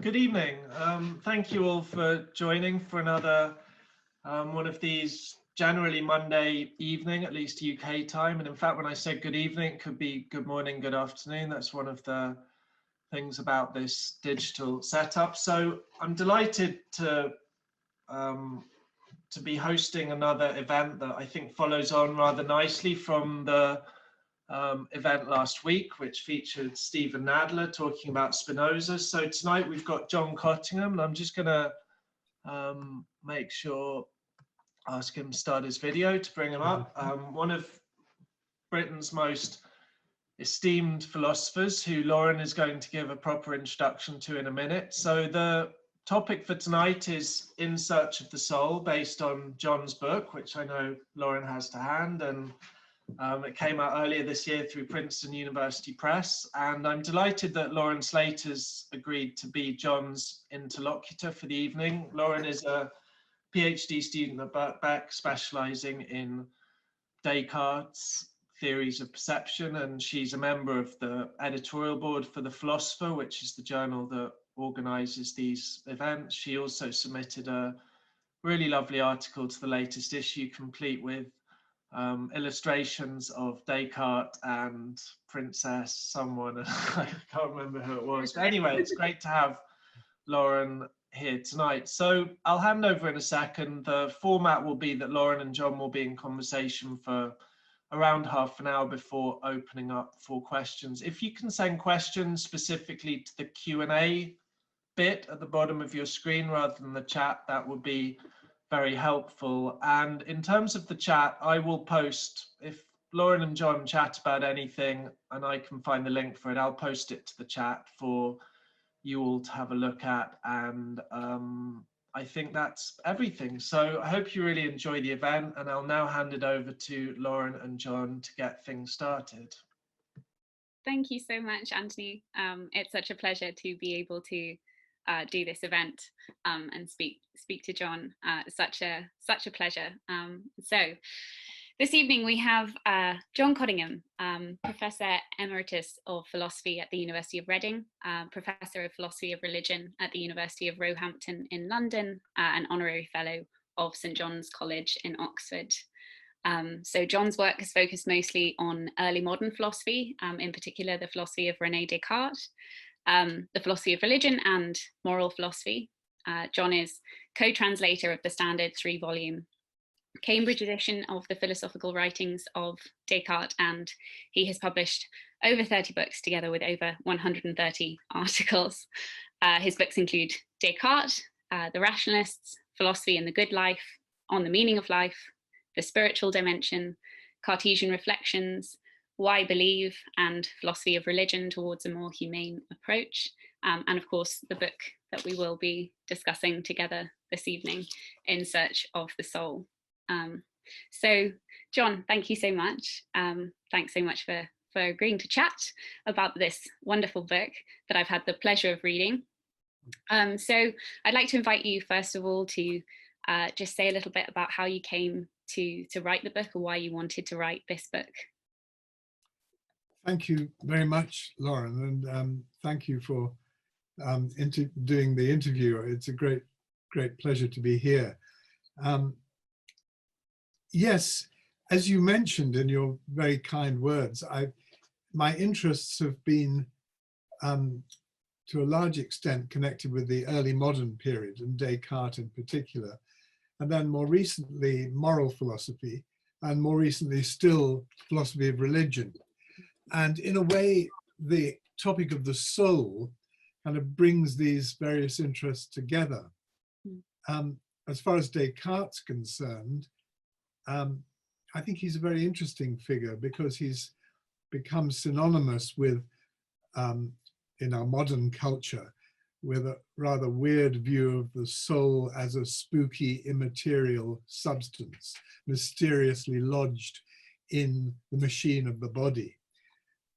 Good evening. Thank you all for joining for another one of these generally Monday evening, at least UK time. And in fact, when I said good evening, it could be good morning, good afternoon. That's one of the things about this digital setup. So I'm delighted to be hosting another event that I think follows on rather nicely from the event last week, which featured Stephen Nadler talking about Spinoza. So tonight we've got John Cottingham, and I'm just going to make sure, ask him to start his video to bring him up. One of Britain's most esteemed philosophers, who Lauren is going to give a proper introduction to in a minute. So the topic for tonight is In Search of the Soul, based on John's book, which I know Lauren has to hand, and it came out earlier this year through Princeton University Press, and I'm delighted that Lauren Slater's agreed to be John's interlocutor for the evening. Lauren is a PhD student at Birkbeck, specializing in Descartes' theories of perception, and she's a member of the editorial board for The Philosopher, which is the journal that organizes these events. She also submitted a really lovely article to the latest issue, complete with illustrations of Descartes and Princess someone, I can't remember who it was, but anyway, it's great to have Lauren here tonight. So I'll hand over in a second. The format will be that Lauren and John will be in conversation for around half an hour before opening up for questions. If you can send questions specifically to the Q&A bit at the bottom of your screen rather than the chat, that would be very helpful. And in terms of the chat, I will post, if Lauren and John chat about anything and I can find the link for it, I'll post it to the chat for you all to have a look at. And I think that's everything. So I hope you really enjoy the event, and I'll now hand it over to Lauren and John to get things started. Thank you so much, Anthony. It's such a pleasure to be able to do this event and speak to John. Such a pleasure. So this evening we have John Cottingham, Professor Emeritus of Philosophy at the University of Reading, Professor of Philosophy of Religion at the University of Roehampton in London, and Honorary Fellow of St John's College in Oxford. So John's work has focused mostly on early modern philosophy, in particular the philosophy of René Descartes, the philosophy of religion and moral philosophy. John is co-translator of the standard 3-volume Cambridge edition of the philosophical writings of Descartes, and he has published over 30 books together with over 130 articles. His books include Descartes, The Rationalists, Philosophy and the Good Life, On the Meaning of Life, The Spiritual Dimension, Cartesian Reflections, Why Believe, and Philosophy of Religion Towards a More Humane Approach, and of course the book that we will be discussing together this evening, In Search of the Soul. So John, thank you so much. Thanks so much for agreeing to chat about this wonderful book that I've had the pleasure of reading. So I'd like to invite you first of all to just say a little bit about how you came to write the book, or why you wanted to write this book. Thank you very much, Lauren, and thank you for doing the interview. It's a great pleasure to be here. Yes, as you mentioned in your very kind words, my interests have been to a large extent connected with the early modern period, and Descartes in particular, and then more recently moral philosophy, and more recently still philosophy of religion. And in a way, the topic of the soul kind of brings these various interests together. As far as Descartes is concerned, I think he's a very interesting figure because he's become synonymous with, in our modern culture, with a rather weird view of the soul as a spooky, immaterial substance, mysteriously lodged in the machine of the body.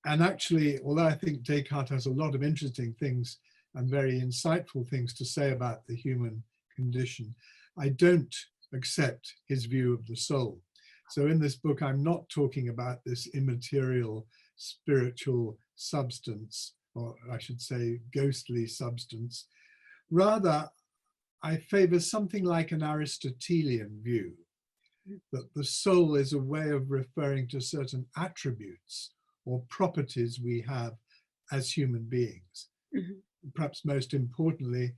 And actually, although I think Descartes has a lot of interesting things and very insightful things to say about the human condition, I don't accept his view of the soul. So in this book, I'm not talking about this immaterial spiritual substance, or I should say ghostly substance, Rather, I favor something like an Aristotelian view, that the soul is a way of referring to certain attributes or properties we have as human beings. Perhaps most importantly,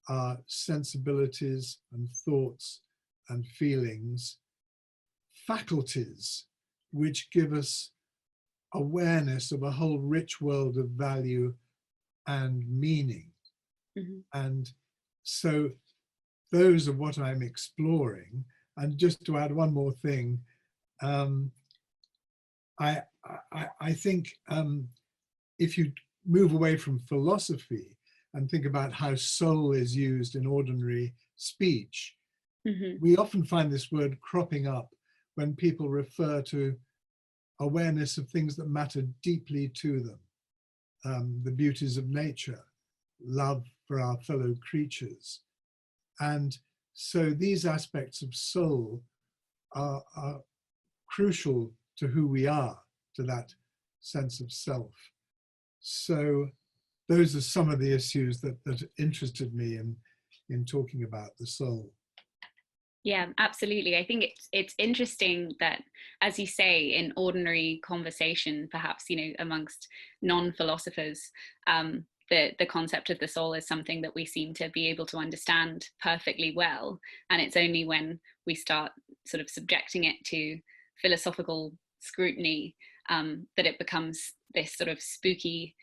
our sensibilities and thoughts and feelings, faculties which give us awareness of a whole rich world of value and meaning. And so those are what I'm exploring. And just to add one more thing, I think if you move away from philosophy and think about how soul is used in ordinary speech, we often find this word cropping up when people refer to awareness of things that matter deeply to them, the beauties of nature, love for our fellow creatures. And so these aspects of soul are crucial to who we are, to that sense of self. So those are some of the issues that interested me in talking about the soul. Yeah, absolutely. I think it's interesting that, as you say, in ordinary conversation, perhaps, amongst non-philosophers, the concept of the soul is something that we seem to be able to understand perfectly well. And it's only when we start sort of subjecting it to philosophical scrutiny that it becomes this sort of spooky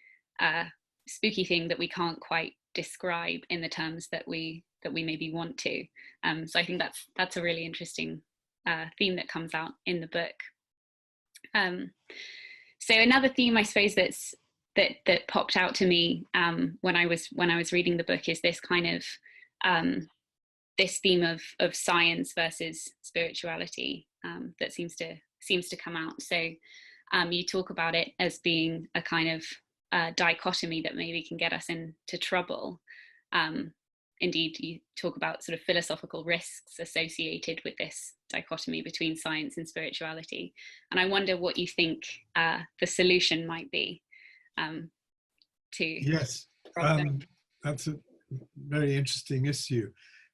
thing that we can't quite describe in the terms that we maybe want to. So I think that's a really interesting theme that comes out in the book. So another theme, I suppose, that popped out to me when I was reading the book is this kind of this theme of science versus spirituality that seems to come out. So you talk about it as being a kind of dichotomy that maybe can get us into trouble. Indeed, you talk about sort of philosophical risks associated with this dichotomy between science and spirituality. And I wonder what you think the solution might be to... Yes, that's a very interesting issue.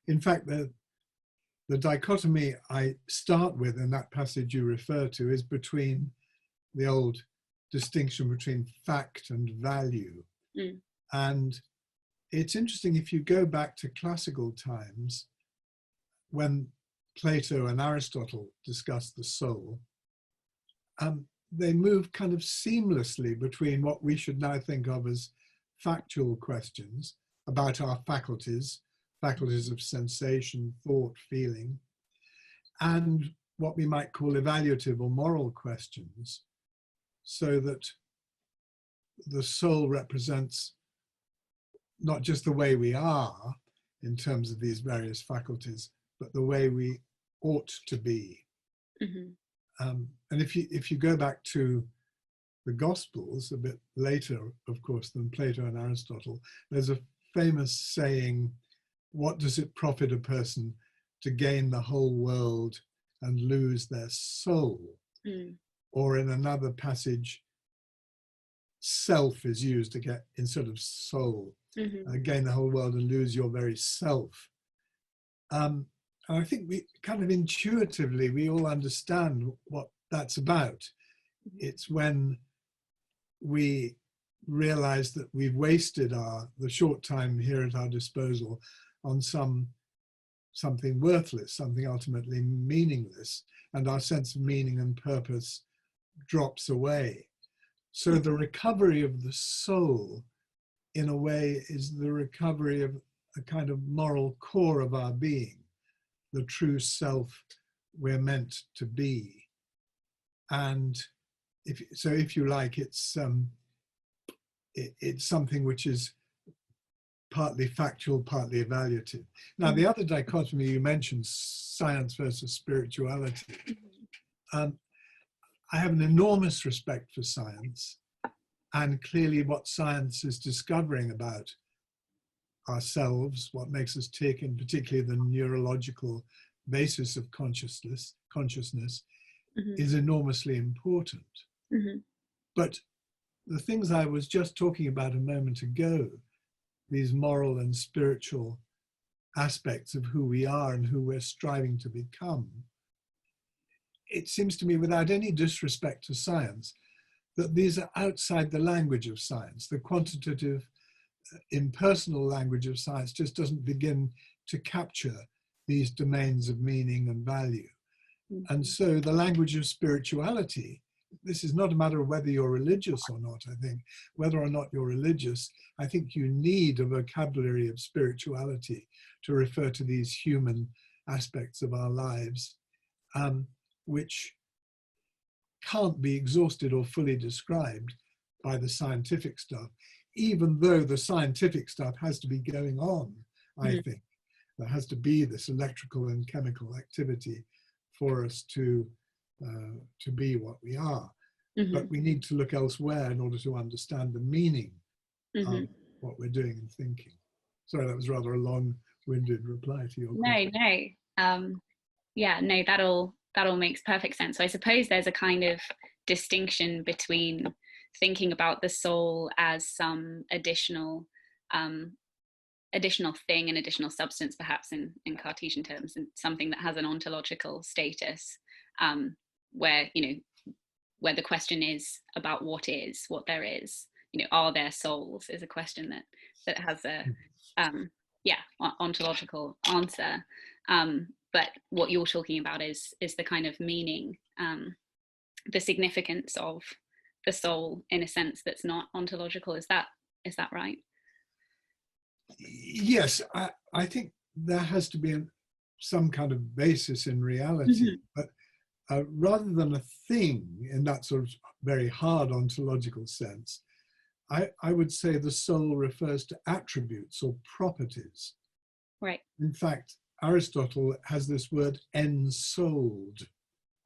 In fact, the dichotomy I start with in that passage you refer to is between the old distinction between fact and value. And it's interesting, if you go back to classical times, when Plato and Aristotle discussed the soul, they moved kind of seamlessly between what we should now think of as factual questions about our faculties of sensation, thought, feeling, and what we might call evaluative or moral questions, so that the soul represents not just the way we are in terms of these various faculties, but the way we ought to be. And if you go back to the Gospels, a bit later, of course, than Plato and Aristotle, there's a famous saying, "What does it profit a person to gain the whole world and lose their soul?" Or in another passage, self is used to get instead of soul. Gain the whole world and lose your very self. And I think we kind of intuitively, we all understand what that's about. It's when we realize that we've wasted the short time here at our disposal on something worthless, something ultimately meaningless, and our sense of meaning and purpose drops away. So the recovery of the soul, in a way, is the recovery of a kind of moral core of our being, the true self we're meant to be. And if you like, it's something which is partly factual, partly evaluative. Now, the other dichotomy you mentioned, science versus spirituality. I have an enormous respect for science, and clearly what science is discovering about ourselves, what makes us tick, and particularly the neurological basis of consciousness is enormously important. But the things I was just talking about a moment ago, these moral and spiritual aspects of who we are and who we're striving to become, it seems to me, without any disrespect to science, that these are outside the language of science. The quantitative, impersonal language of science just doesn't begin to capture these domains of meaning and value. And so the language of spirituality, this is not a matter of whether you're religious or not, I think. Whether or not you're religious, I think you need a vocabulary of spirituality to refer to these human aspects of our lives, which can't be exhausted or fully described by the scientific stuff, even though the scientific stuff has to be going on, I think. There has to be this electrical and chemical activity for us to be what we are. But we need to look elsewhere in order to understand the meaning of what we're doing and thinking. Sorry, that was rather a long-winded reply to your question. Yeah, no, that all makes perfect sense. So I suppose there's a kind of distinction between thinking about the soul as some additional thing, an additional substance, perhaps in Cartesian terms, and something that has an ontological status, where the question is about what there is. Are there souls? Is a question that has a ontological answer. But what you're talking about is the kind of meaning, the significance of the soul in a sense that's not ontological. Is that right? Yes, I think there has to be some kind of basis in reality, but rather than a thing in that sort of very hard ontological sense, I would say the soul refers to attributes or properties. Right. In fact, Aristotle has this word ensouled,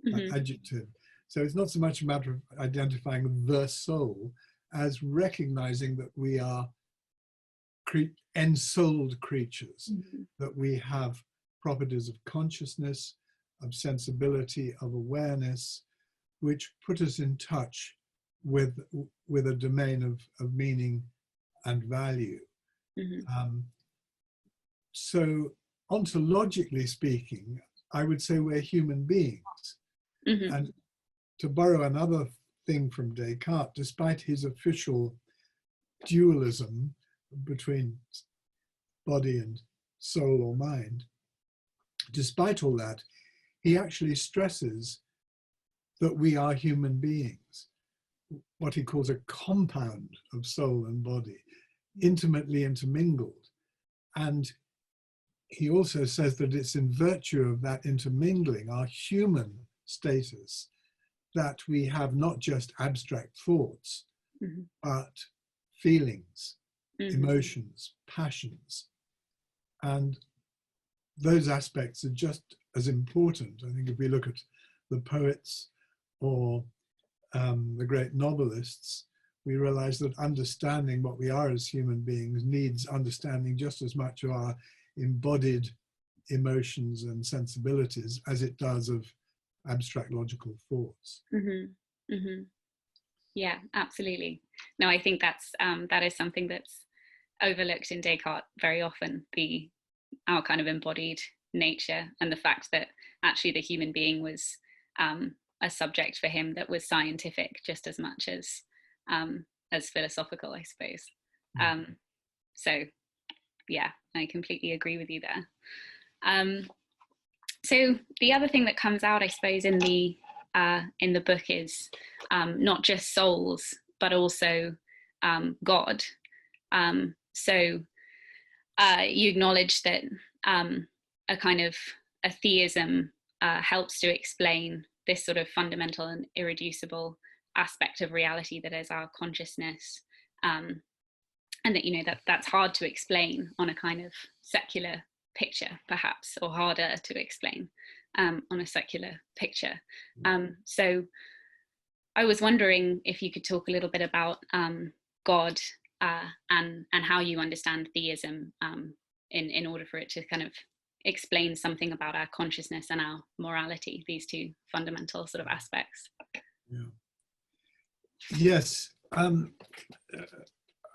an adjective. So it's not so much a matter of identifying the soul as recognizing that we are ensouled creatures, that we have properties of consciousness, of sensibility, of awareness, which put us in touch with a domain of meaning and value. So ontologically speaking, I would say we're human beings. And to borrow another thing from Descartes, despite his official dualism between body and soul or mind, despite all that, he actually stresses that we are human beings, what he calls a compound of soul and body, intimately intermingled. And he also says that it's in virtue of that intermingling, our human status, that we have not just abstract thoughts, but feelings, emotions, passions. And those aspects are just as important. I think if we look at the poets or the great novelists, we realize that understanding what we are as human beings needs understanding just as much of our embodied emotions and sensibilities as it does of abstract logical thoughts. Yeah, absolutely. No, I think that is something that's overlooked in Descartes very often, our kind of embodied nature, and the fact that actually the human being was a subject for him that was scientific just as much as philosophical, I suppose. So yeah, I completely agree with you there. So the other thing that comes out, I suppose, in the book is not just souls, but also God. So you acknowledge that a kind of a theism helps to explain this sort of fundamental and irreducible aspect of reality that is our consciousness, and that that's hard to explain on a kind of secular picture, perhaps, or harder to explain on a secular picture. So I was wondering if you could talk a little bit about God and how you understand theism in order for it to kind of explain something about our consciousness and our morality, these two fundamental sort of aspects. Yes.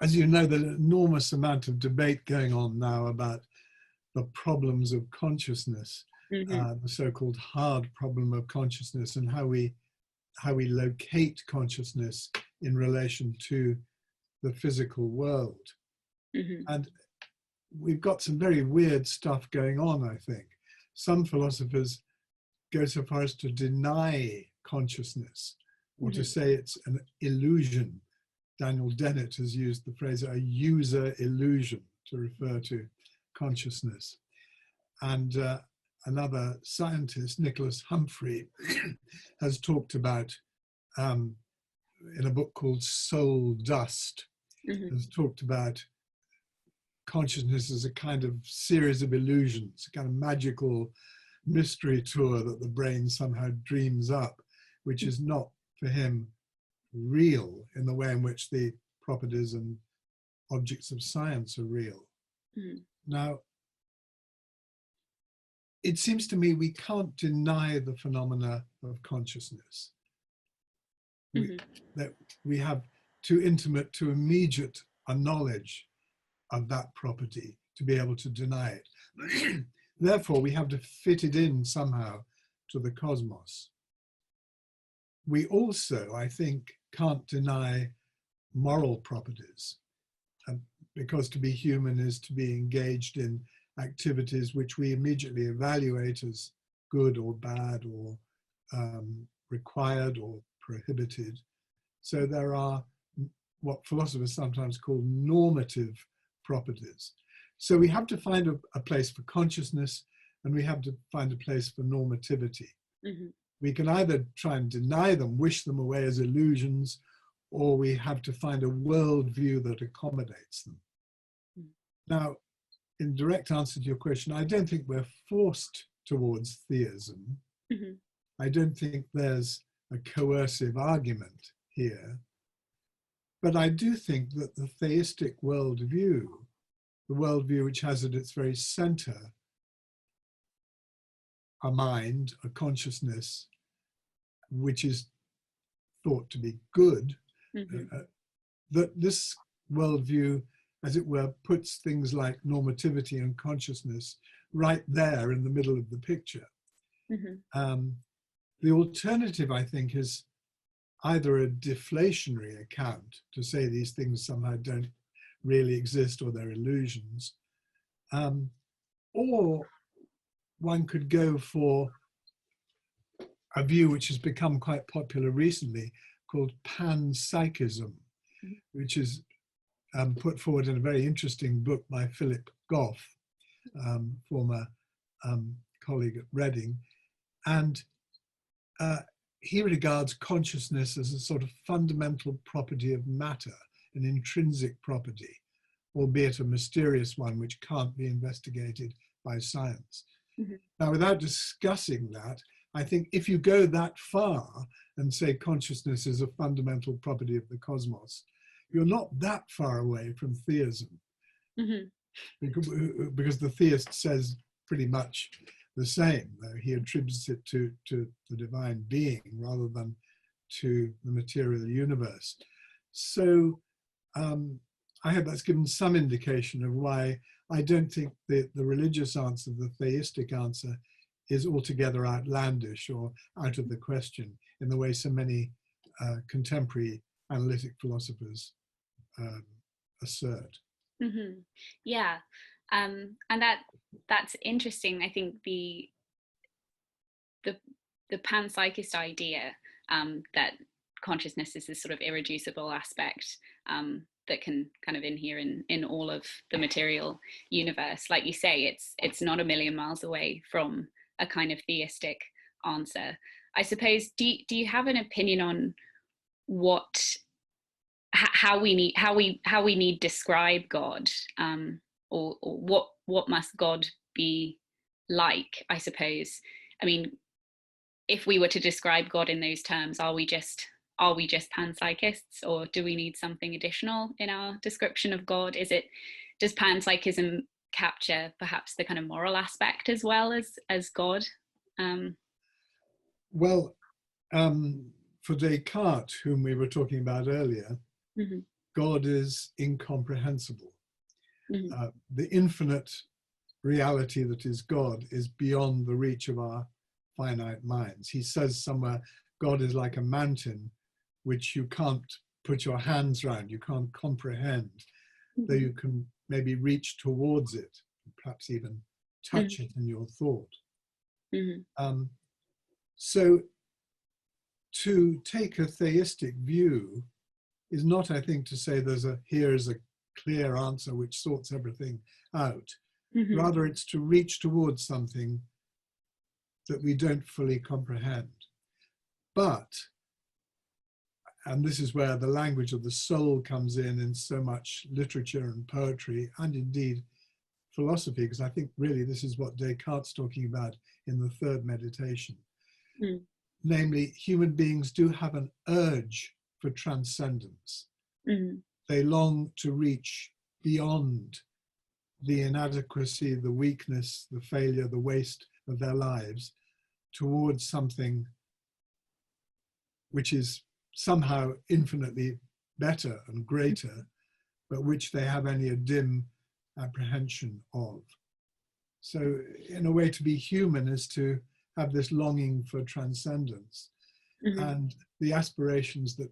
as you know, there's an enormous amount of debate going on now about the problems of consciousness, the so-called hard problem of consciousness, and how we locate consciousness in relation to the physical world. And we've got some very weird stuff going on, I think. Some philosophers go so far as to deny consciousness, or to say it's an illusion. Daniel Dennett has used the phrase a user illusion to refer to consciousness. And another scientist, Nicholas Humphrey, has talked about, in a book called Soul Dust, has talked about consciousness as a kind of series of illusions, a kind of magical mystery tour that the brain somehow dreams up, which is not for him real in the way in which the properties and objects of science are real. Now, it seems to me we can't deny the phenomena of consciousness. That we have too intimate, too immediate a knowledge of that property to be able to deny it. Therefore, we have to fit it in somehow to the cosmos. We also, I think, can't deny moral properties, because to be human is to be engaged in activities which we immediately evaluate as good or bad, or required or prohibited. So there are what philosophers sometimes call normative properties. So we have to find a place for consciousness, and we have to find a place for normativity. We can either try and deny them, wish them away as illusions, or we have to find a worldview that accommodates them. Now, in direct answer to your question, I don't think we're forced towards theism. I don't think there's a coercive argument here. But I do think that the theistic worldview, the worldview which has at its very center a mind, a consciousness, which is thought to be good, that this worldview, as it were, puts things like normativity and consciousness right there in the middle of the picture. The alternative, I think, is either a deflationary account, to say these things somehow don't really exist or they're illusions, or one could go for a view which has become quite popular recently, called panpsychism, which is put forward in a very interesting book by Philip Goff, former colleague at Reading. And he regards consciousness as a sort of fundamental property of matter, an intrinsic property, albeit a mysterious one which can't be investigated by science. Now, without discussing that, I think if you go that far and say consciousness is a fundamental property of the cosmos, you're not that far away from theism. Because the theist says pretty much the same, though he attributes it to the divine being rather than to the material universe. So I hope that's given some indication of why I don't think the religious answer, the theistic answer, is altogether outlandish or out of the question in the way so many contemporary analytic philosophers assert. Yeah, and that's interesting. I think the panpsychist idea that consciousness is this sort of irreducible aspect that can kind of inhere in all of the material universe. Like you say, it's not a million miles away from a kind of theistic answer. I suppose, do you have an opinion on how we need describe God, or what must God be like? I suppose. I mean, if we were to describe God in those terms, are we just panpsychists, or do we need something additional in our description of God? Does panpsychism capture perhaps the kind of moral aspect as well as God? Well, for Descartes, whom we were talking about earlier, God is incomprehensible. Mm-hmm. The infinite reality that is God is beyond the reach of our finite minds. He says somewhere, God is like a mountain which you can't put your hands around, you can't comprehend, though you can maybe reach towards it, perhaps even touch it in your thought. So to take a theistic view is not, I think, to say here is a clear answer which sorts everything out. Rather, it's to reach towards something that we don't fully comprehend. But, and this is where the language of the soul comes in so much literature and poetry, and indeed philosophy, because I think really this is what Descartes' talking about in the third meditation. Namely, human beings do have an urge for transcendence. They long to reach beyond the inadequacy, the weakness, the failure, the waste of their lives towards something which is somehow infinitely better and greater, but which they have only a dim apprehension of. So in a way, to be human is to have this longing for transcendence. And the aspirations that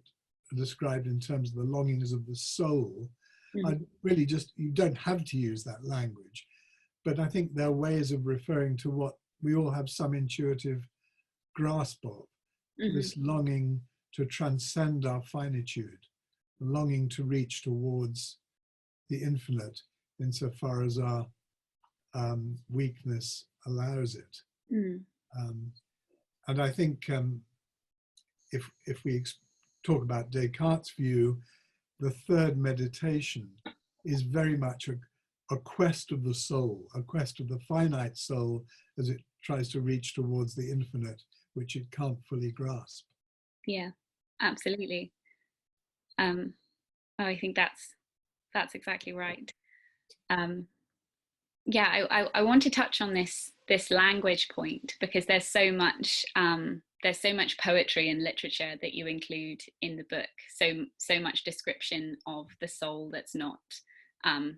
are described in terms of the longings of the soul are really just, you don't have to use that language, but I think there are ways of referring to what we all have some intuitive grasp of, this longing to transcend our finitude, the longing to reach towards the infinite insofar as our weakness allows it. And I think if we talk about Descartes' view, the third meditation is very much a quest of the soul, a quest of the finite soul as it tries to reach towards the infinite, which it can't fully grasp. Yeah, absolutely. I think that's exactly right. Yeah, I want to touch on this language point, because there's so much poetry and literature that you include in the book. So much description of the soul that's not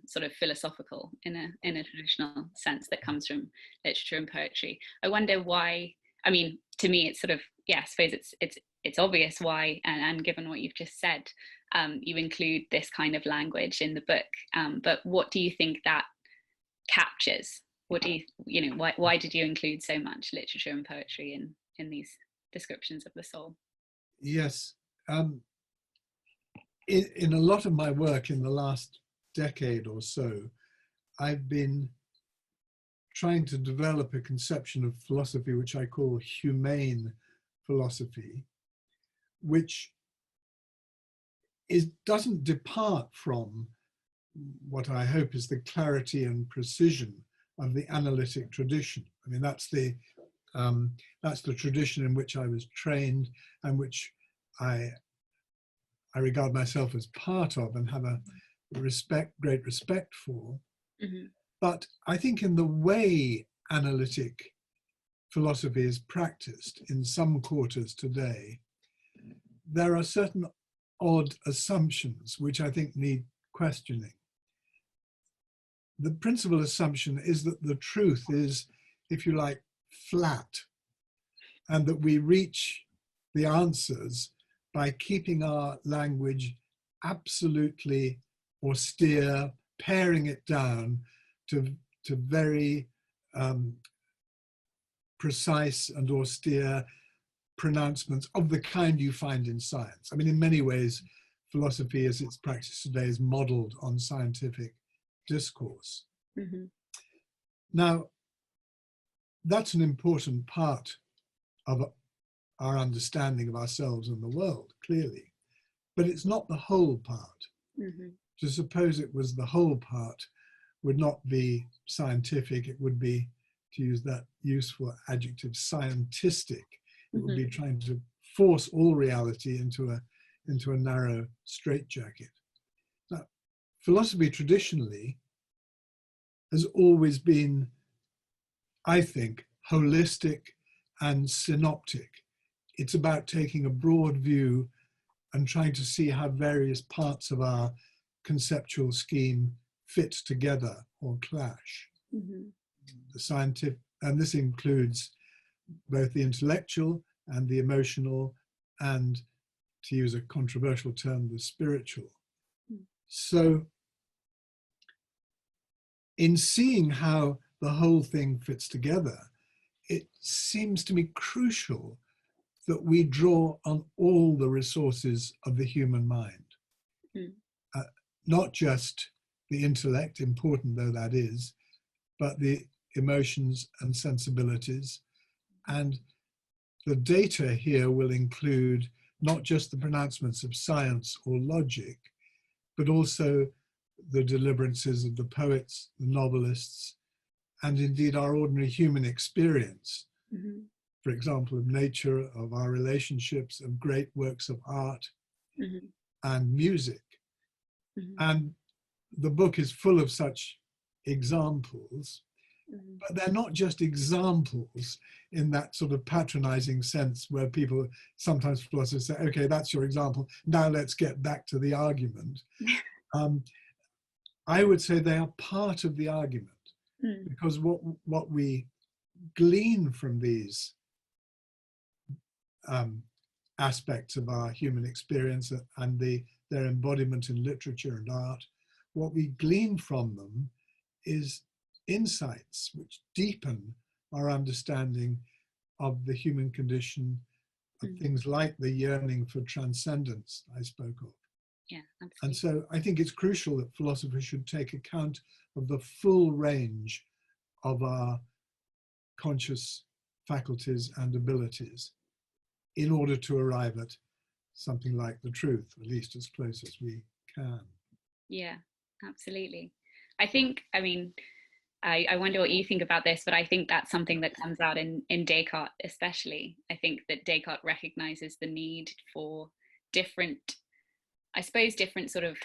sort of philosophical in a traditional sense that comes from literature and poetry. I wonder why. I mean, to me, it's sort of, I suppose it's obvious why, and given what you've just said, you include this kind of language in the book. But what do you think that captures? What do you know? Why did you include so much literature and poetry in these descriptions of the soul? Yes, in a lot of my work in the last decade or so, I've been trying to develop a conception of philosophy which I call humane philosophy, which doesn't depart from what I hope is the clarity and precision of the analytic tradition. I mean, that's the tradition in which I was trained and which I regard myself as part of and have a great respect for. But I think in the way analytic philosophy is practiced in some quarters today, there are certain odd assumptions which I think need questioning. The principal assumption is that the truth is, if you like, flat, and that we reach the answers by keeping our language absolutely austere, paring it down to very precise and austere pronouncements of the kind you find in science. I mean, in many ways, philosophy as it's practiced today is modeled on scientific discourse. Now, that's an important part of our understanding of ourselves and the world, clearly, but it's not the whole part. To suppose it was the whole part would not be scientific. It would be, to use that useful adjective, scientistic. It would be trying to force all reality into a narrow straitjacket. Now, philosophy traditionally has always been, I think, holistic and synoptic. It's about taking a broad view and trying to see how various parts of our conceptual scheme fit together or clash. The scientific, and this includes both the intellectual and the emotional, and, to use a controversial term, the spiritual. So in seeing how the whole thing fits together, it seems to me crucial that we draw on all the resources of the human mind. Not just the intellect, important though that is, but the emotions and sensibilities. And the data here will include not just the pronouncements of science or logic, but also the deliverances of the poets, the novelists, and indeed our ordinary human experience. For example, of nature, of our relationships, of great works of art and music. And the book is full of such examples, but they're not just examples in that sort of patronizing sense where people, sometimes philosophers say, okay, that's your example, now let's get back to the argument. I would say they are part of the argument, because what we glean from these aspects of our human experience and their embodiment in literature and art, what we glean from them is insights which deepen our understanding of the human condition, of things like the yearning for transcendence I spoke of. Yeah, absolutely. And so I think it's crucial that philosophers should take account of the full range of our conscious faculties and abilities in order to arrive at something like the truth, at least as close as we can. Yeah, absolutely. I think, I mean, I wonder what you think about this, but I think that's something that comes out in Descartes especially. I think that Descartes recognizes the need for different, I suppose, different sort of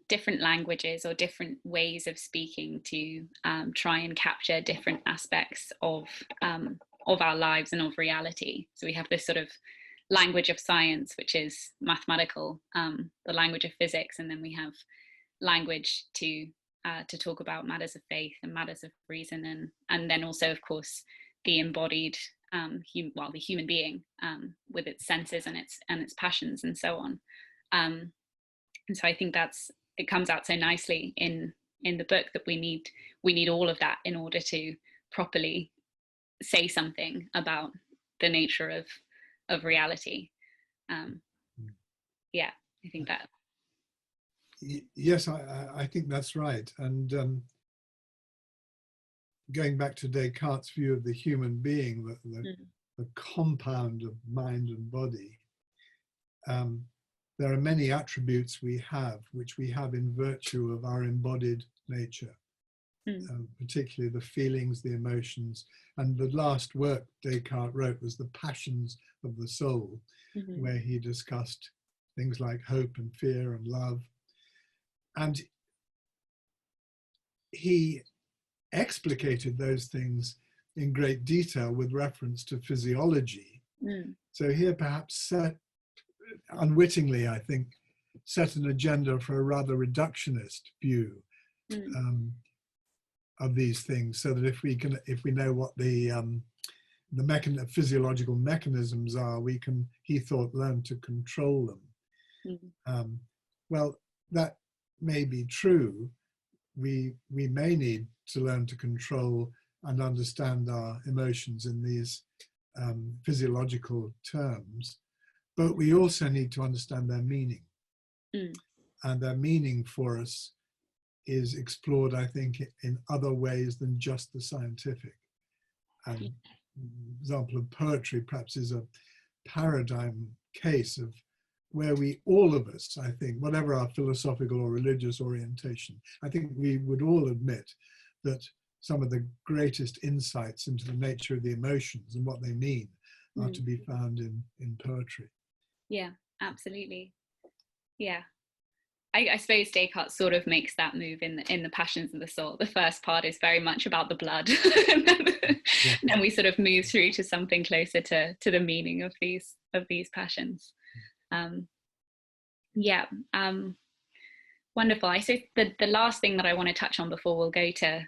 different languages or different ways of speaking to try and capture different aspects of our lives and of reality. So we have this sort of language of science, which is mathematical, the language of physics, and then we have language to talk about matters of faith and matters of reason, and then also, of course, the embodied, the human being with its senses and its passions and so on. And so I think it comes out so nicely in the book that we need all of that in order to properly say something about the nature of reality. Yeah, I think that. Yes, I think that's right. And going back to Descartes' view of the human being, the compound of mind and body, there are many attributes we have, which we have in virtue of our embodied nature, particularly the feelings, the emotions. And the last work Descartes wrote was The Passions of the Soul, where he discussed things like hope and fear and love. And he explicated those things in great detail with reference to physiology. So here perhaps unwittingly, I think, set an agenda for a rather reductionist view of these things, so that if we know what the physiological mechanisms are, we can, he thought, learn to control them. Well, that may be true. We may need to learn to control and understand our emotions in these physiological terms, but we also need to understand their meaning. And their meaning for us is explored, I think, in other ways than just the scientific. And example of poetry perhaps is a paradigm case of where we, all of us, I think, whatever our philosophical or religious orientation, I think we would all admit that some of the greatest insights into the nature of the emotions and what they mean are to be found in poetry. Yeah, absolutely. Yeah. I suppose Descartes sort of makes that move in the Passions of the Soul. The first part is very much about the blood, and then we sort of move through to something closer to the meaning of these passions. Yeah, wonderful. I suppose the last thing that I want to touch on before we'll go to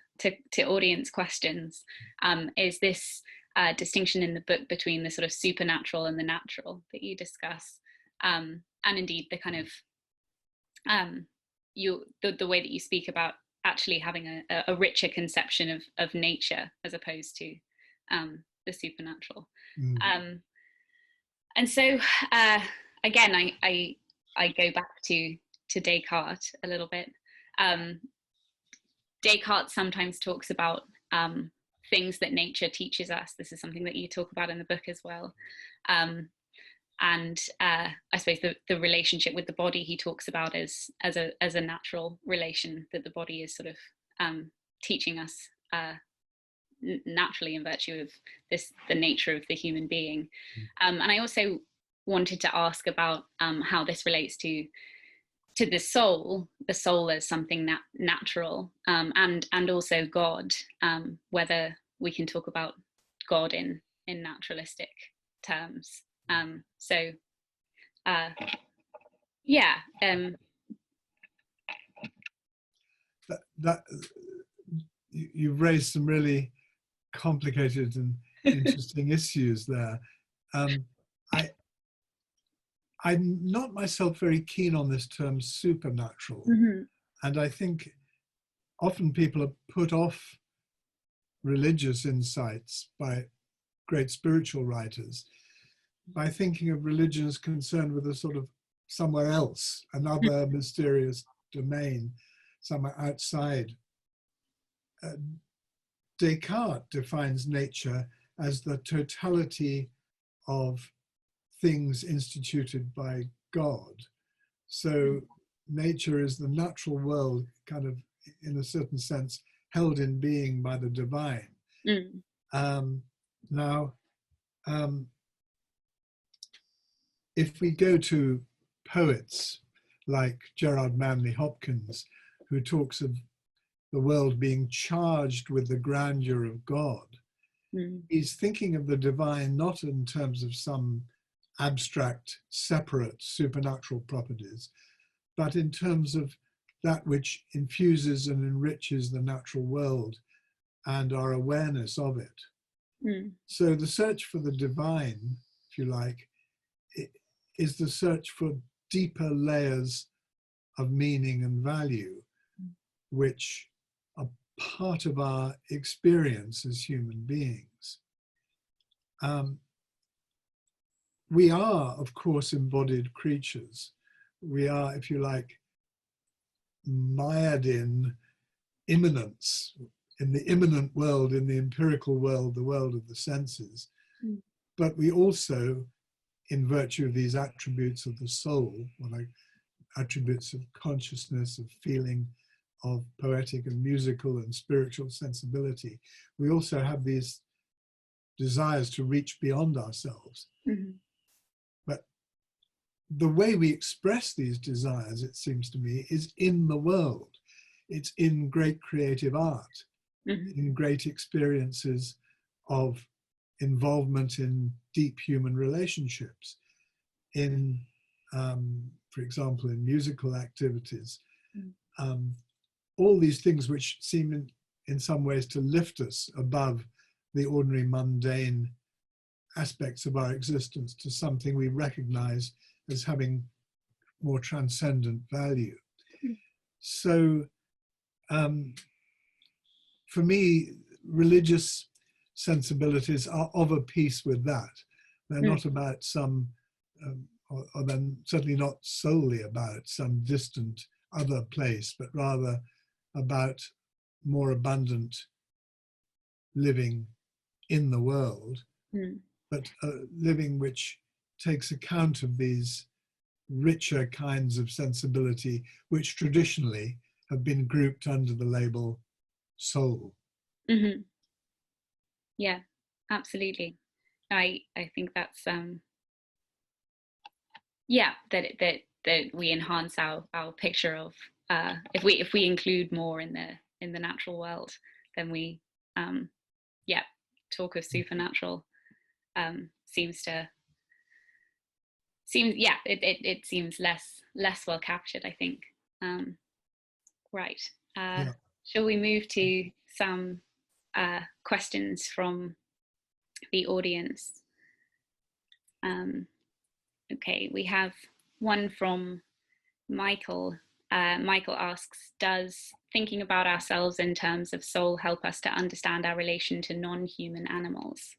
audience questions is this distinction in the book between the sort of supernatural and the natural that you discuss, and indeed the kind of the way that you speak about actually having a richer conception of nature as opposed to the supernatural. And so again, I go back to Descartes a little bit. Descartes sometimes talks about things that nature teaches us. This is something that you talk about in the book as well. And I suppose the relationship with the body he talks about as a natural relation, that the body is sort of teaching us naturally in virtue of the nature of the human being. And I also wanted to ask about how this relates to the soul as something natural, and also God, whether we can talk about God in naturalistic terms. That you've raised some really complicated and interesting issues there. I'm not myself very keen on this term supernatural. And I think often people are put off religious insights by great spiritual writers by thinking of religion as concerned with a sort of somewhere else, another mysterious domain, somewhere outside. Descartes defines nature as the totality of things instituted by God. So nature is the natural world, kind of in a certain sense held in being by the divine. Now, if we go to poets like Gerard Manley Hopkins, who talks of the world being charged with the grandeur of God, he's thinking of the divine not in terms of some abstract, separate supernatural properties, but in terms of that which infuses and enriches the natural world and our awareness of it. So the search for the divine, if you like, is the search for deeper layers of meaning and value, which are part of our experience as human beings. We are, of course, embodied creatures. We are, if you like, mired in immanence, in the immanent world, in the empirical world, the world of the senses. But we also, in virtue of these attributes of the soul, or like attributes of consciousness, of feeling, of poetic and musical and spiritual sensibility, we also have these desires to reach beyond ourselves. But the way we express these desires, it seems to me, is in the world. It's in great creative art, in great experiences of involvement in deep human relationships, in, for example, in musical activities. All these things which seem in some ways to lift us above the ordinary mundane aspects of our existence to something we recognize as having more transcendent value. So for me, religious sensibilities are of a piece with that. They're not about some, or they're certainly not solely about some distant other place, but rather about more abundant living in the world, but living which takes account of these richer kinds of sensibility, which traditionally have been grouped under the label soul. Yeah, absolutely. I think that's that we enhance our picture of if we include more in the natural world, then we talk of supernatural seems to seems, yeah, it seems less well captured, I think. Right. Yeah. Shall we move to some questions from the audience? Okay, we have one from Michael. Michael asks, does thinking about ourselves in terms of soul help us to understand our relation to non-human animals?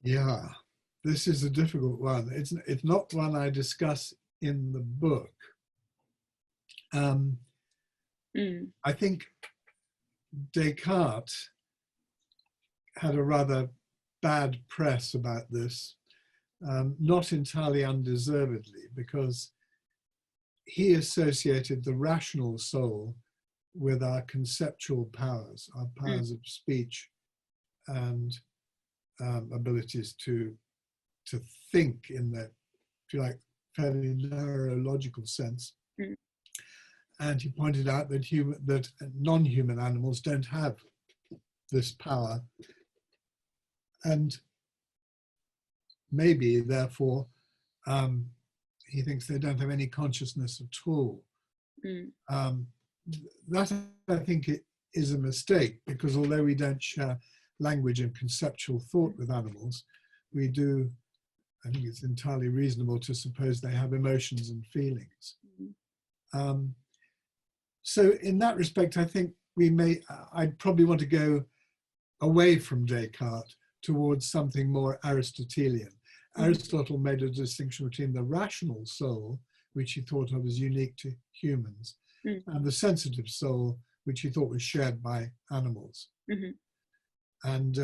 Yeah, this is a difficult one. It's not one I discuss in the book. I think Descartes had a rather bad press about this, not entirely undeservedly, because he associated the rational soul with our conceptual powers, our powers of speech and abilities to think in that, if you like, fairly neurological sense. And he pointed out that non-human animals don't have this power, and maybe therefore he thinks they don't have any consciousness at all. That, I think, it is a mistake, because although we don't share language and conceptual thought with animals, we do, I think it's entirely reasonable to suppose they have emotions and feelings. So in that respect, I think I'd probably want to go away from Descartes towards something more Aristotelian. Aristotle made a distinction between the rational soul, which he thought of as unique to humans, and the sensitive soul, which he thought was shared by animals. And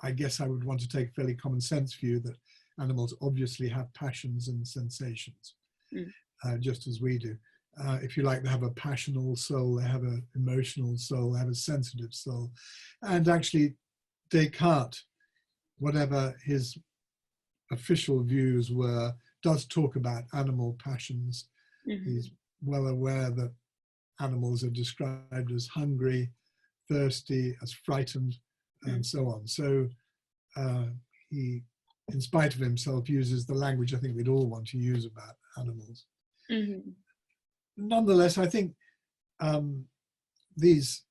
I guess I would want to take a fairly common sense view that animals obviously have passions and sensations, just as we do. If you like, they have a passional soul, they have an emotional soul, they have a sensitive soul. And actually, Descartes, whatever his official views were, does talk about animal passions. He's well aware that animals are described as hungry, thirsty, as frightened, and so on. So he, in spite of himself, uses the language I think we'd all want to use about animals. Nonetheless, I think these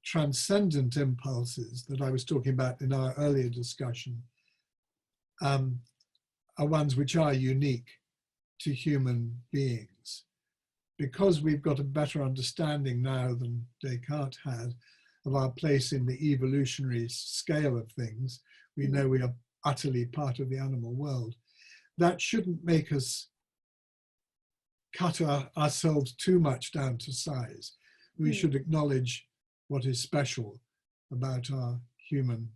transcendent impulses that I was talking about in our earlier discussion are ones which are unique to human beings. Because we've got a better understanding now than Descartes had of our place in the evolutionary scale of things, we know we are utterly part of the animal world. That shouldn't make us cut ourselves too much down to size. We should acknowledge what is special about our human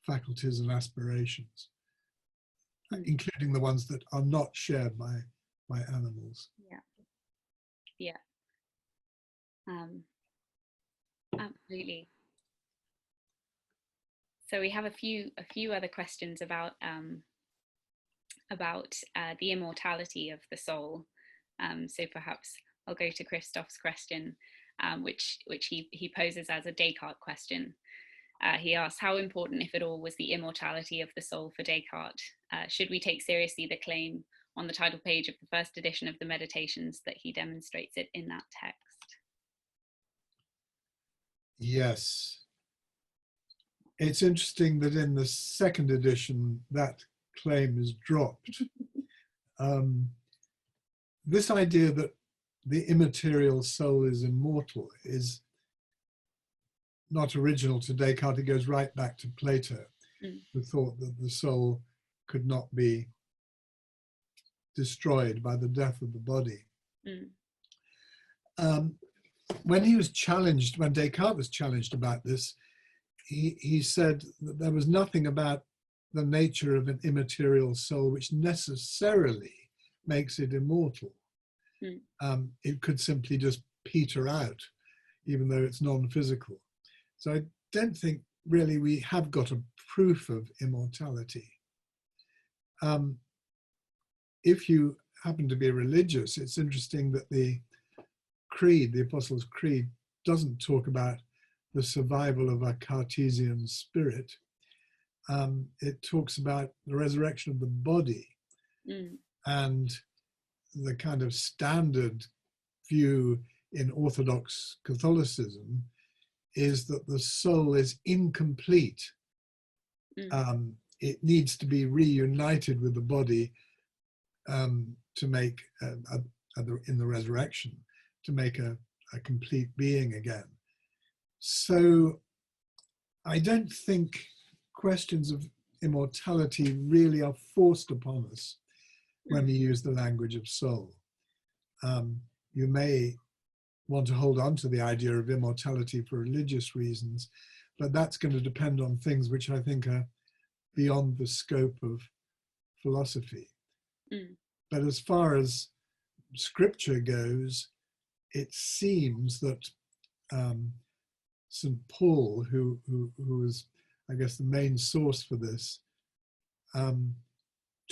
faculties and aspirations, including the ones that are not shared by animals. Absolutely. So we have a few other questions about the immortality of the soul. So perhaps I'll go to Christoph's question, which he poses as a Descartes question. He asks, how important, if at all, was the immortality of the soul for Descartes? Should we take seriously the claim on the title page of the first edition of the Meditations that he demonstrates it in that text? Yes. It's interesting that in the second edition, that claim is dropped. This idea that the immaterial soul is immortal is not original to Descartes. It goes right back to Plato, who thought that the soul could not be destroyed by the death of the body. When Descartes was challenged about this, he said that there was nothing about the nature of an immaterial soul which necessarily makes it immortal. It could simply just peter out, even though it's non-physical. So I don't think really we have got a proof of immortality. If you happen to be religious, it's interesting that the Creed, the Apostles' Creed, doesn't talk about the survival of a Cartesian spirit. it talks about the resurrection of the body. And the kind of standard view in Orthodox Catholicism is that the soul is incomplete. It needs to be reunited with the body to make, in the resurrection, to make a complete being again. So I don't think questions of immortality really are forced upon us when we use the language of soul. You may want to hold on to the idea of immortality for religious reasons, but that's going to depend on things which I think are beyond the scope of philosophy. But as far as scripture goes, it seems that St. Paul, who was, I guess, the main source for this,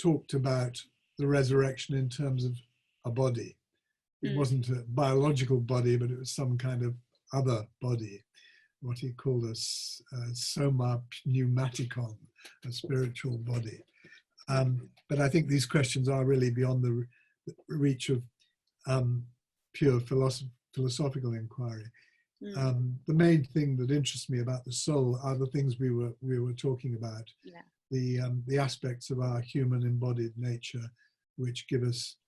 talked about the resurrection in terms of a body. It wasn't a biological body, but it was some kind of other body, what he called a soma pneumaticon, a spiritual body. But I think these questions are really beyond the reach of pure philosophical inquiry. The main thing that interests me about the soul are the things we were talking about, the aspects of our human embodied nature, which give us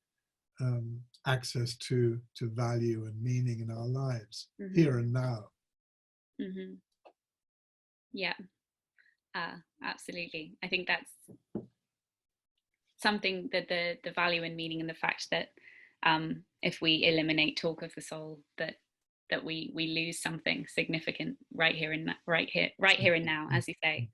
access to value and meaning in our lives, here and now. Yeah, absolutely. I think that's something that the value and meaning, and the fact that if we eliminate talk of the soul, that we lose something significant right here and now, as you say.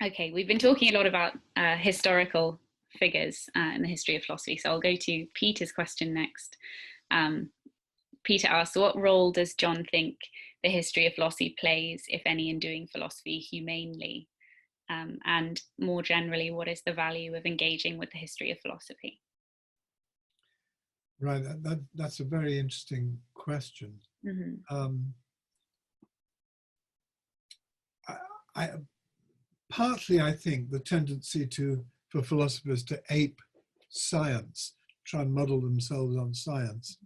Okay, we've been talking a lot about historical figures in the history of philosophy, so I'll go to Peter's question next. Peter asks, what role does John think the history of philosophy plays, if any, in doing philosophy humanely? And more generally, what is the value of engaging with the history of philosophy? Right, that's a very interesting question. Partly, I think the tendency for philosophers to ape science, try and model themselves on science,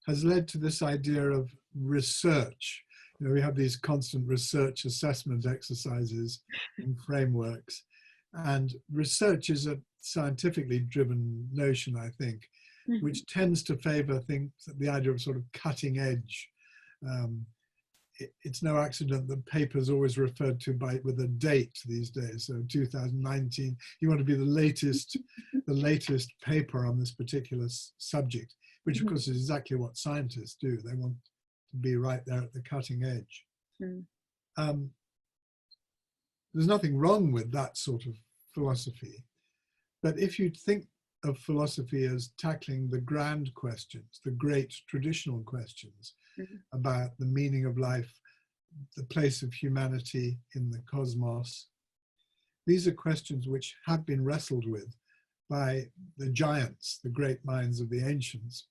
has led to this idea of research. You know, we have these constant research assessment exercises and frameworks, and research is a scientifically driven notion, I think, which tends to favor the idea of sort of cutting edge. It's no accident that papers always referred to with a date these days. So 2019, you want to be the latest paper on this particular subject, which of course is exactly what scientists do. They want to be right there at the cutting edge. There's nothing wrong with that sort of philosophy, but if you think of philosophy as tackling the grand questions, the great traditional questions about the meaning of life, the place of humanity in the cosmos, these are questions which have been wrestled with by the giants, the great minds of the ancients,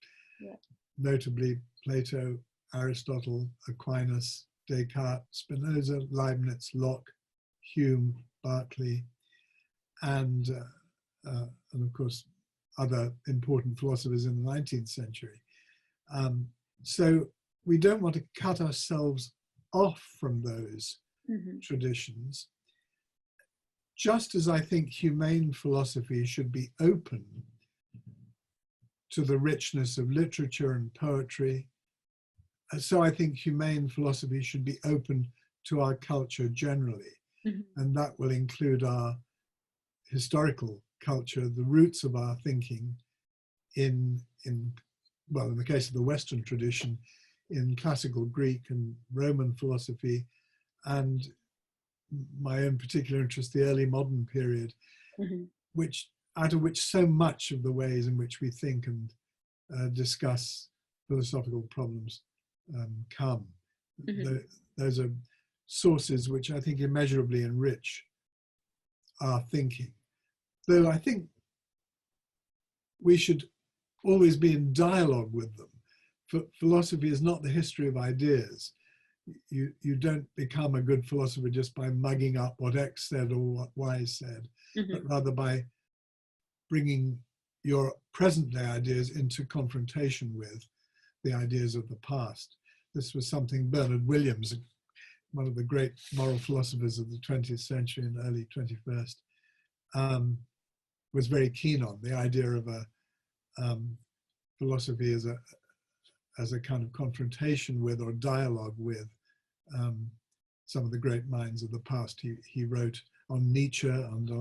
notably Plato, Aristotle, Aquinas, Descartes, Spinoza, Leibniz, Locke, Hume, Berkeley, and of course other important philosophers in the 19th century. So we don't want to cut ourselves off from those traditions, just as I think humane philosophy should be open to the richness of literature and poetry. So I think humane philosophy should be open to our culture generally, and that will include our historical culture, the roots of our thinking in the case of the Western tradition, in classical Greek and Roman philosophy, and my own particular interest, the early modern period, out of which so much of the ways in which we think and discuss philosophical problems come. Those are sources which I think immeasurably enrich our thinking. Though I think we should always be in dialogue with them. Philosophy is not the history of ideas. you don't become a good philosopher just by mugging up what X said or what Y said, but rather by bringing your present day ideas into confrontation with the ideas of the past. This was something Bernard Williams, one of the great moral philosophers of the 20th century and early 21st, was very keen on, the idea of a philosophy as a kind of confrontation with or dialogue with some of the great minds of the past. He wrote on Nietzsche and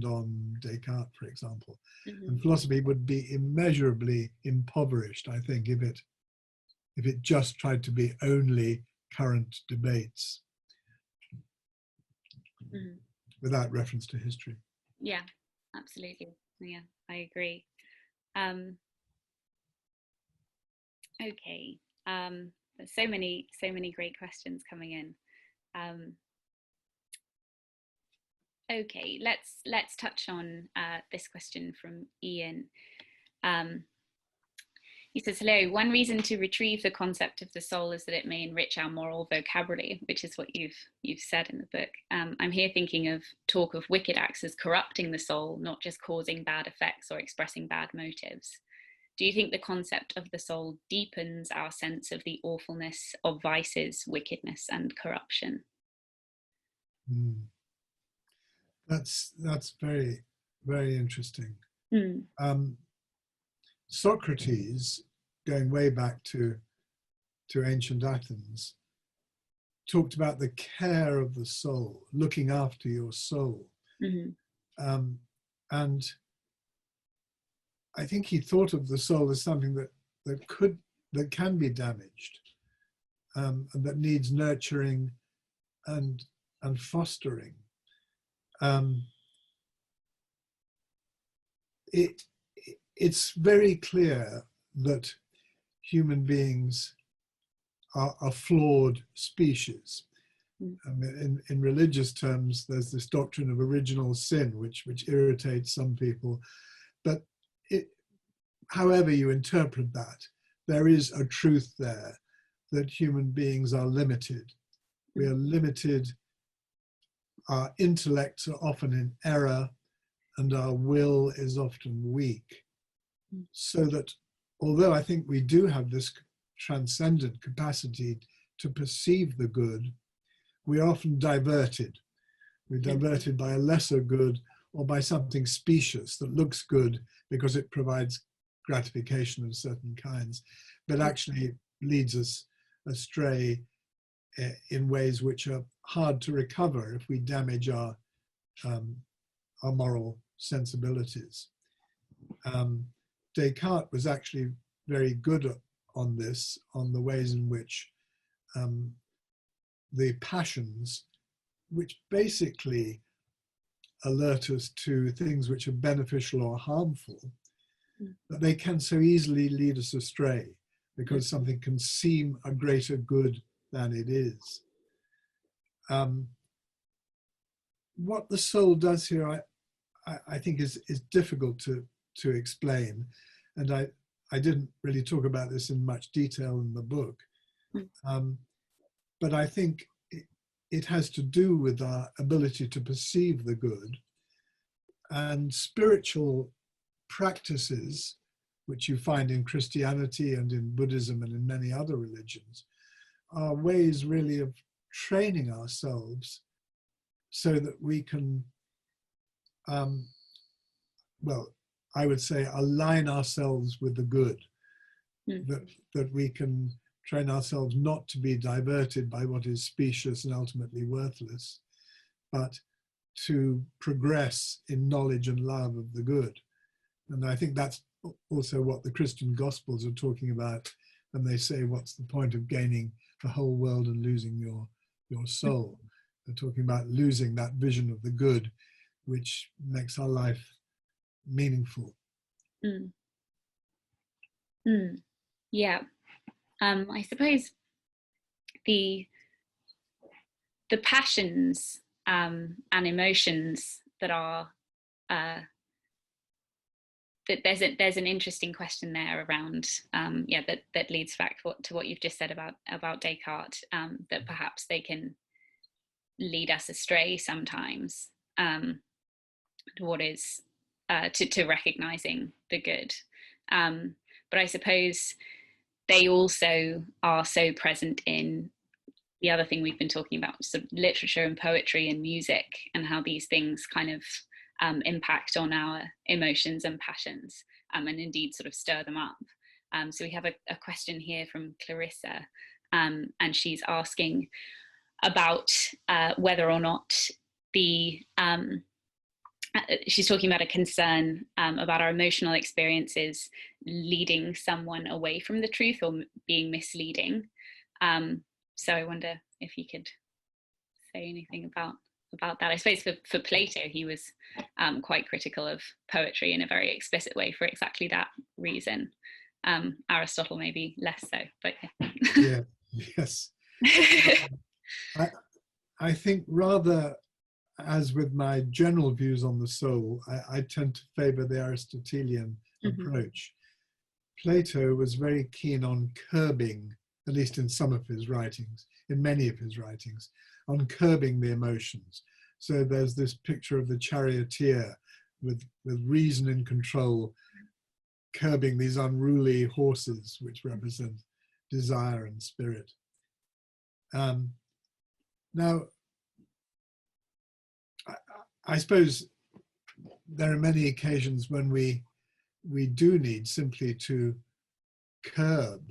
on Descartes, for example. And philosophy would be immeasurably impoverished, I think, if it just tried to be only current debates without reference to history. Yeah, absolutely. Yeah, I agree. Okay, there's so many great questions coming in. Okay, let's touch on this question from Ian. He says, hello, one reason to retrieve the concept of the soul is that it may enrich our moral vocabulary, which is what you've said in the book. I'm here thinking of talk of wicked acts as corrupting the soul, not just causing bad effects or expressing bad motives. Do you think the concept of the soul deepens our sense of the awfulness of vices, wickedness, and corruption? That's very, very interesting. Socrates, going way back to ancient Athens, talked about the care of the soul, looking after your soul. And I think he thought of the soul as something that can be damaged, and that needs nurturing and fostering. It's very clear that human beings are a flawed species. In religious terms, there's this doctrine of original sin, which irritates some people. But however you interpret that, there is a truth there that human beings are limited. We are limited. Our intellects are often in error, and our will is often weak. So that although I think we do have this transcendent capacity to perceive the good, we are often diverted. We're diverted by a lesser good or by something specious that looks good because it provides gratification of certain kinds, but actually leads us astray in ways which are hard to recover if we damage our moral sensibilities. Descartes was actually very good on this, on the ways in which the passions, which basically alert us to things which are beneficial or harmful, that they can so easily lead us astray because something can seem a greater good than it is. What the soul does here, I think is difficult to explain, and I didn't really talk about this in much detail in the book, but I think it has to do with our ability to perceive the good, and spiritual practices, which you find in Christianity and in Buddhism and in many other religions, are ways really of training ourselves so that we can, well, I would say align ourselves with the good, that we can train ourselves not to be diverted by what is specious and ultimately worthless, but to progress in knowledge and love of the good. And I think that's also what the Christian Gospels are talking about when they say, what's the point of gaining the whole world and losing your soul? They're talking about losing that vision of the good, which makes our life meaningful. Yeah. I suppose the passions and emotions that are there's an interesting question there around that leads back to what you've just said about Descartes, that perhaps they can lead us astray sometimes, what is to recognizing the good, but I suppose they also are so present in the other thing we've been talking about, sort of literature and poetry and music, and how these things kind of impact on our emotions and passions, and indeed sort of stir them up. So we have a question here from Clarissa, and she's asking about whether or not she's talking about a concern about our emotional experiences leading someone away from the truth or being misleading. So I wonder if you could say anything about that. I suppose for Plato, he was quite critical of poetry in a very explicit way for exactly that reason. Aristotle maybe less so, but yeah. Yes. I think rather, as with my general views on the soul, I tend to favor the Aristotelian approach. Plato was very keen on curbing, at least in some of his writings, in many of his writings, on curbing the emotions. So there's this picture of the charioteer with reason in control, curbing these unruly horses, which represent desire and spirit. Now, I suppose there are many occasions when we do need simply to curb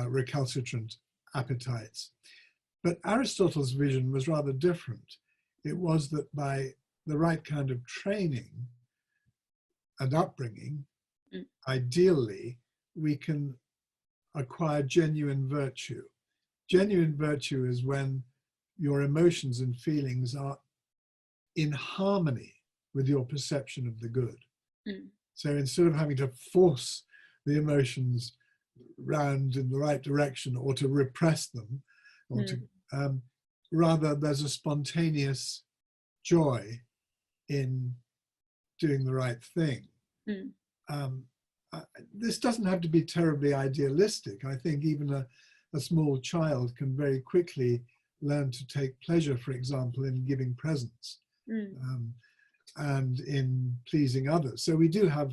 recalcitrant appetites. But Aristotle's vision was rather different. It was that by the right kind of training and upbringing, ideally, we can acquire genuine virtue. Genuine virtue is when your emotions and feelings are in harmony with your perception of the good. So instead of having to force the emotions round in the right direction or to repress them, or to rather there's a spontaneous joy in doing the right thing. This doesn't have to be terribly idealistic. I think even a small child can very quickly learn to take pleasure, for example, in giving presents and in pleasing others. So we do have,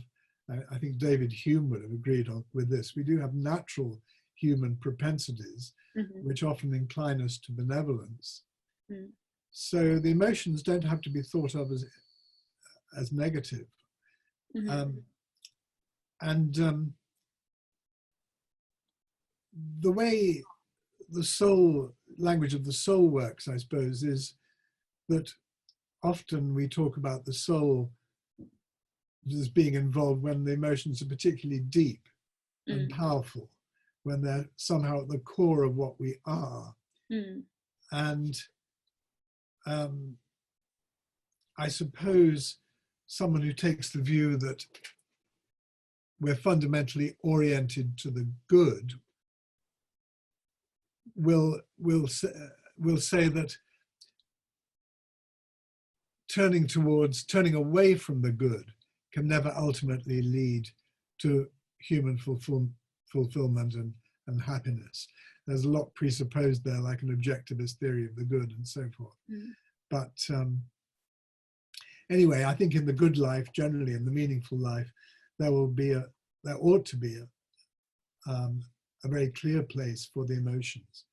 I think David Hume would have agreed with this, we do have natural human propensities which often incline us to benevolence. So the emotions don't have to be thought of as negative. The way the language of the soul works, I suppose, is that often we talk about the soul as being involved when the emotions are particularly deep and powerful, when they're somehow at the core of what we are. And I suppose someone who takes the view that we're fundamentally oriented to the good will say that turning away from the good can never ultimately lead to human fulfillment and happiness. There's a lot presupposed there, like an objectivist theory of the good and so forth. But anyway, I think in the good life, generally in the meaningful life, there ought to be a very clear place for the emotions,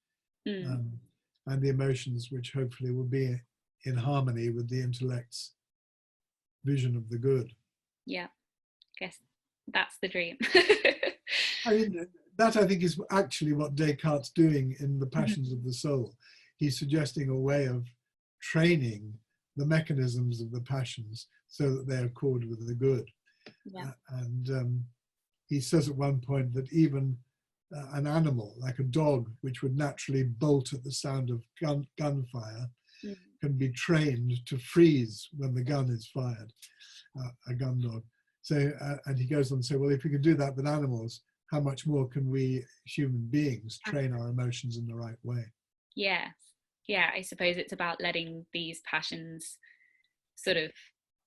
and the emotions which hopefully will be in harmony with the intellect's vision of the good. Yeah, I guess that's the dream. I mean, that I think is actually what Descartes' doing in The Passions of the Soul. He's suggesting a way of training the mechanisms of the passions so that they accord with the good. And he says at one point that even an animal, like a dog, which would naturally bolt at the sound of gunfire, can be trained to freeze when the gun is fired, a gun dog. So, and he goes on to say, well, if we can do that with animals, how much more can we human beings train our emotions in the right way? Yeah, I suppose it's about letting these passions sort of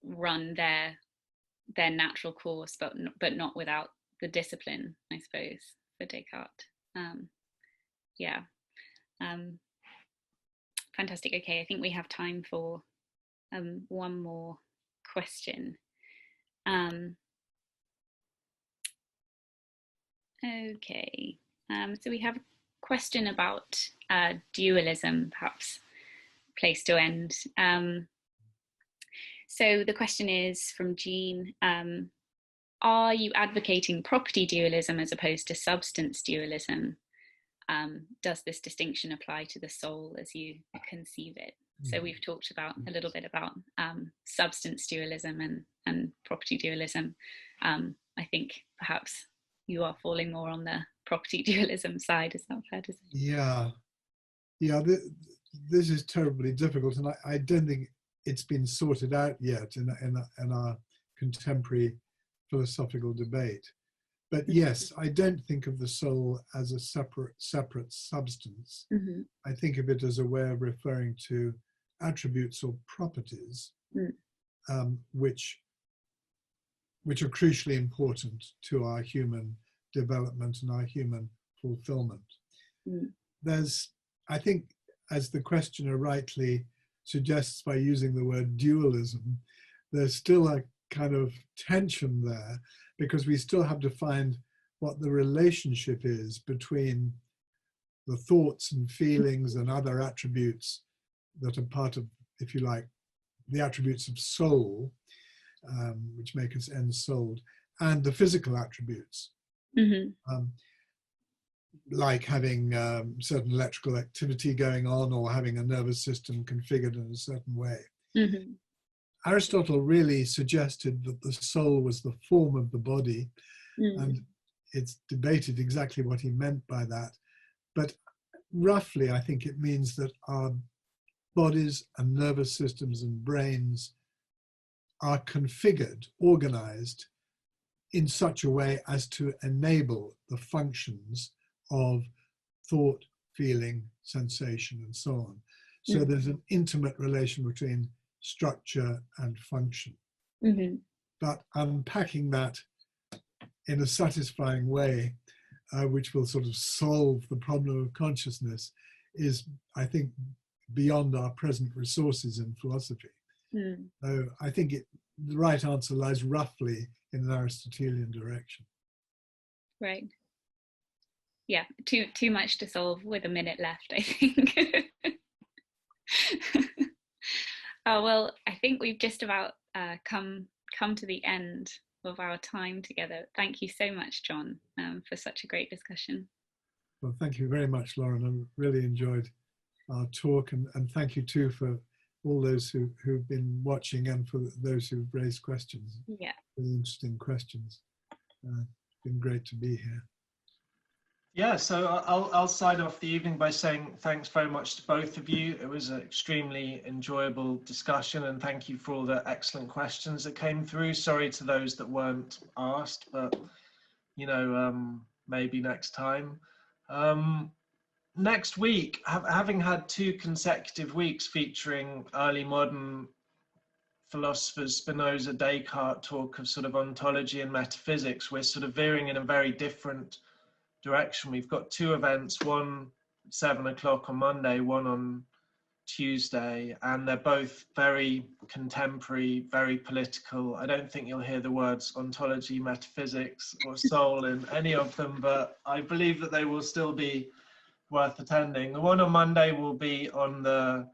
run their their natural course, but not without the discipline, I suppose, for Descartes. Yeah. Fantastic. Okay, I think we have time for one more question. Okay, so we have a question about dualism, perhaps place to end. So the question is from Jean, are you advocating property dualism as opposed to substance dualism? Does this distinction apply to the soul as you conceive it? So we've talked about a little bit about substance dualism and property dualism. I think perhaps you are falling more on the property dualism side. Is that fair to say? Yeah, this is terribly difficult, and I don't think it's been sorted out yet in our contemporary philosophical debate. But yes, I don't think of the soul as a separate substance. Mm-hmm. I think of it as a way of referring to attributes or properties, which are crucially important to our human development and our human fulfillment. There's, I think, as the questioner rightly suggests by using the word dualism, there's still a kind of tension there, because we still have to find what the relationship is between the thoughts and feelings and other attributes that are part of, if you like, the attributes of soul, which make us ensouled, and the physical attributes, like having certain electrical activity going on or having a nervous system configured in a certain way. Aristotle really suggested that the soul was the form of the body, and it's debated exactly what he meant by that. But roughly, I think it means that our bodies and nervous systems and brains are configured, organized in such a way as to enable the functions of thought, feeling, sensation, and so on. So there's an intimate relation between structure and function. But unpacking that in a satisfying way, which will sort of solve the problem of consciousness, is, I think, beyond our present resources in philosophy. So I think the right answer lies roughly in an Aristotelian direction. Right. Yeah, too much to solve with a minute left, I think. Well, I think we've just about come to the end of our time together. Thank you so much, John, for such a great discussion. Well, thank you very much, Lauren. I really enjoyed our talk, and thank you too for all those who've been watching and for those who've raised questions. Yeah. Really interesting questions. It's been great to be here. Yeah, so I'll sign off the evening by saying thanks very much to both of you. It was an extremely enjoyable discussion, and thank you for all the excellent questions that came through. Sorry to those that weren't asked, but you know, maybe next time. Next week, having had 2 consecutive weeks featuring early modern philosophers, Spinoza, Descartes, talk of sort of ontology and metaphysics, we're sort of veering in a very different direction. We've got 2 events, one at 7 o'clock on Monday, one on Tuesday, and they're both very contemporary, very political. I don't think you'll hear the words ontology, metaphysics, or soul in any of them, but I believe that they will still be worth attending. The one on Monday will be on the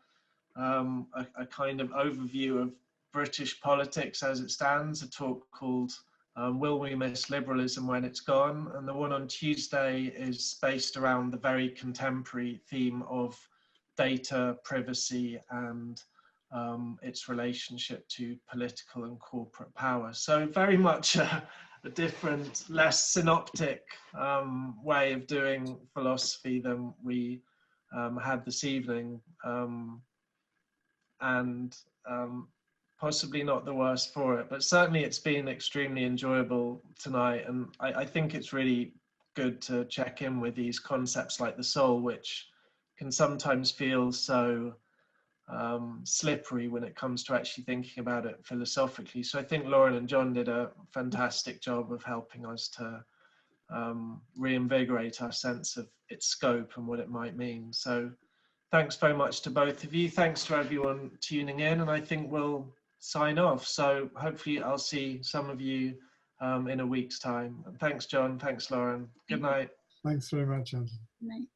a kind of overview of British politics as it stands, a talk called Will We Miss Liberalism When It's Gone? And the one on Tuesday is based around the very contemporary theme of data privacy and its relationship to political and corporate power. So very much a different, less synoptic way of doing philosophy than we had this evening, and possibly not the worse for it, but certainly it's been extremely enjoyable tonight. And I think it's really good to check in with these concepts like the soul, which can sometimes feel so slippery when it comes to actually thinking about it philosophically. So I think Lauren and John did a fantastic job of helping us to reinvigorate our sense of its scope and what it might mean. So thanks very much to both of you. Thanks to everyone tuning in, and I think we'll sign off. So hopefully I'll see some of you in a week's time. And thanks, John. Thanks, Lauren. Good night. Thanks very much, Anthony. Good night.